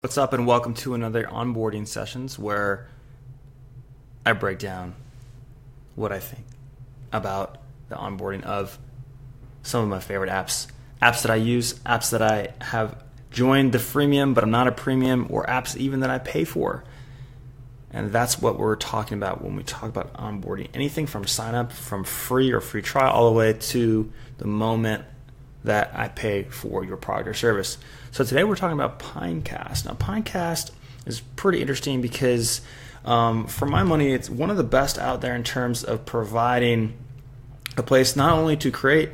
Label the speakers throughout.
Speaker 1: What's up, and welcome to another onboarding sessions where I break down what I think about the onboarding of some of my favorite apps that I use, apps that I have joined the freemium but I'm not a premium, or apps even that I pay for. And that's what we're talking about when we talk about onboarding. Anything from sign up, from free or free trial, all the way to the moment that I pay for your product or service. So today we're talking about Pinecast. Now, Pinecast is pretty interesting because for my money, it's one of the best out there in terms of providing a place not only to create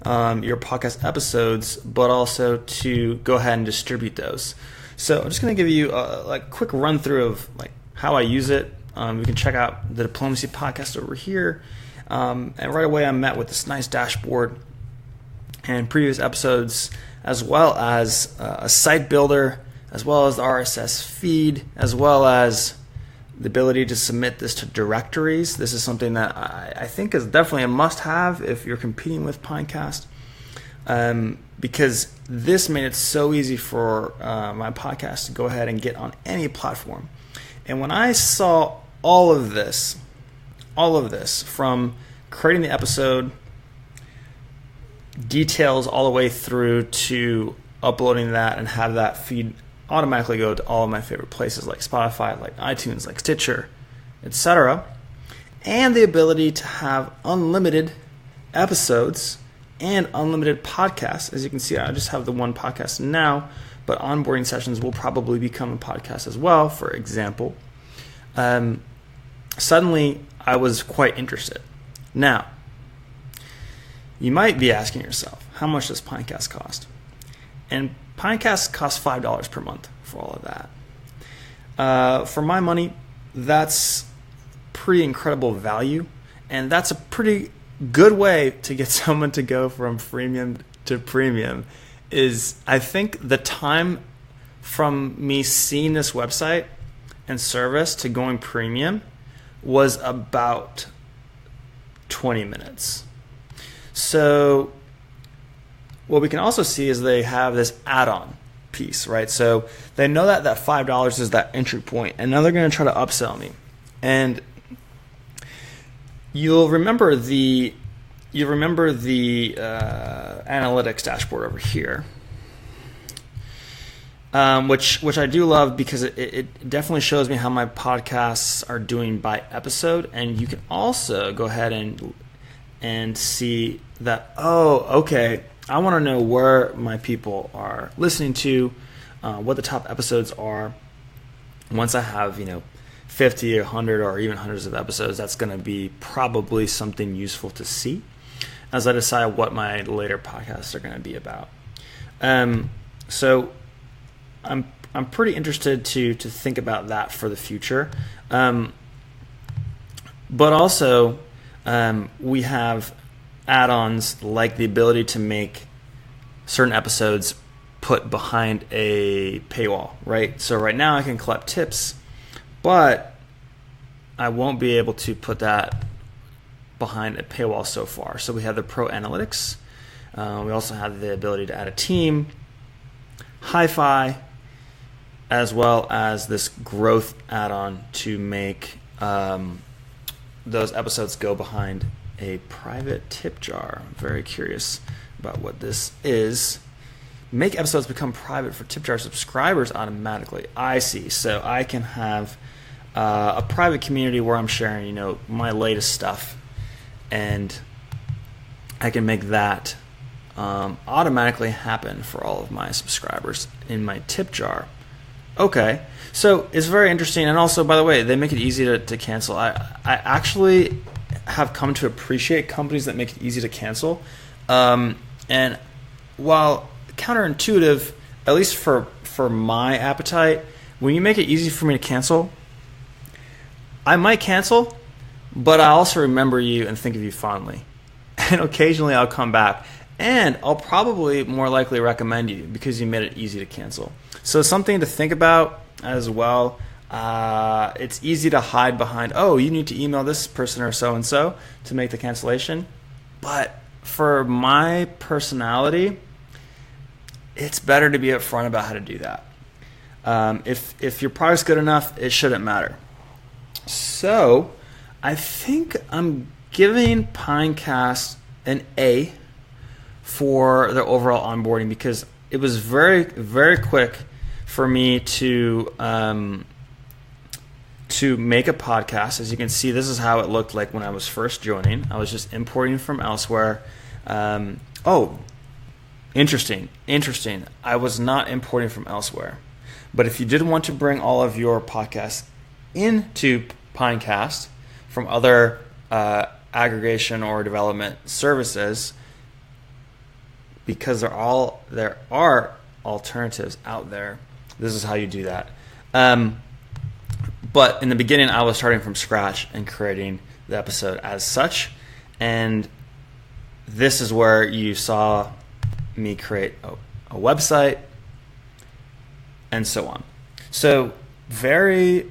Speaker 1: your podcast episodes, but also to go ahead and distribute those. So I'm just going to give you a quick run through of how I use it. You can check out the Diplomacy podcast over here. And right away I'm met with this nice dashboard and previous episodes, as well as a site builder, as well as the RSS feed, as well as the ability to submit this to directories. This is something that I think is definitely a must-have if you're competing with Pinecast, because this made it so easy for my podcast to go ahead and get on any platform. And when I saw all of this from creating the episode, details all the way through to uploading that and have that feed automatically go to all of my favorite places like Spotify, like iTunes, like Stitcher, etc. And the ability to have unlimited episodes and unlimited podcasts. As you can see, I just have the one podcast now, but onboarding sessions will probably become a podcast as well, for example. Suddenly, I was quite interested. Now, you might be asking yourself, how much does Pinecast cost? And Pinecast costs $5 per month for all of that. For my money, that's pretty incredible value, and that's a pretty good way to get someone to go from freemium to premium. I think the time from me seeing this website and service to going premium was about 20 minutes. So what we can also see is they have this add-on piece, right? So they know that $5 is that entry point, and now they're going to try to upsell me. And you'll remember the analytics dashboard over here, which I do love because it definitely shows me how my podcasts are doing by episode, and you can also go ahead and see that, okay, I want to know where my people are listening to, what the top episodes are. Once I have 50, 100, or even hundreds of episodes, that's going to be probably something useful to see as I decide what my later podcasts are going to be about. So I'm pretty interested to think about that for the future. But also, we have add-ons like the ability to make certain episodes put behind a paywall, right? So right now I can collect tips, but I won't be able to put that behind a paywall so far. So we have the Pro Analytics. We also have the ability to add a team, hi-fi, as well as this growth add-on to make those episodes go behind a private tip jar. I'm very curious about what this is. Make episodes become private for tip jar subscribers automatically. I see. So I can have a private community where I'm sharing, my latest stuff, and I can make that automatically happen for all of my subscribers in my tip jar. Okay, so it's very interesting. And also, by the way, they make it easy to cancel. I actually have come to appreciate companies that make it easy to cancel. And while counterintuitive, at least for my appetite, when you make it easy for me to cancel, I might cancel, but I also remember you and think of you fondly. And occasionally I'll come back, and I'll probably more likely recommend you because you made it easy to cancel. So something to think about as well. It's easy to hide behind, you need to email this person or so-and-so to make the cancellation. But for my personality, it's better to be upfront about how to do that. If your product's good enough, it shouldn't matter. So I think I'm giving Pinecast an A for their overall onboarding, because it was very, very quick for me to make a podcast. As you can see, this is how it looked like when I was first joining. I was just importing from elsewhere. Interesting. I was not importing from elsewhere. But if you did want to bring all of your podcasts into Pinecast from other aggregation or development services, because there are alternatives out there, this is how you do that. But in the beginning, I was starting from scratch and creating the episode as such. And this is where you saw me create a website and so on. So very,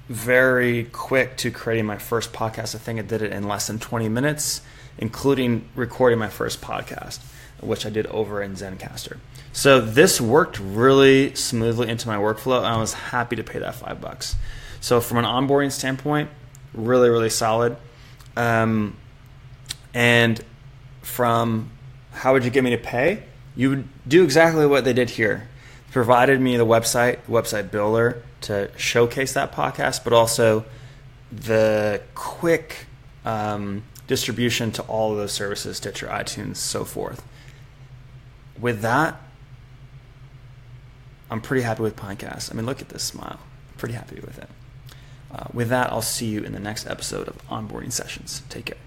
Speaker 1: very quick to creating my first podcast. I think I did it in less than 20 minutes, including recording my first podcast, which I did over in Zencastr. So this worked really smoothly into my workflow, and I was happy to pay that $5. So from an onboarding standpoint, really, really solid. And from how would you get me to pay? You would do exactly what they did here. Provided me the website builder to showcase that podcast, but also the quick distribution to all of those services, Stitcher, iTunes, so forth. With that, I'm pretty happy with Pinecast. I mean, look at this smile. I'm pretty happy with it. With that, I'll see you in the next episode of Onboarding Sessions. Take care.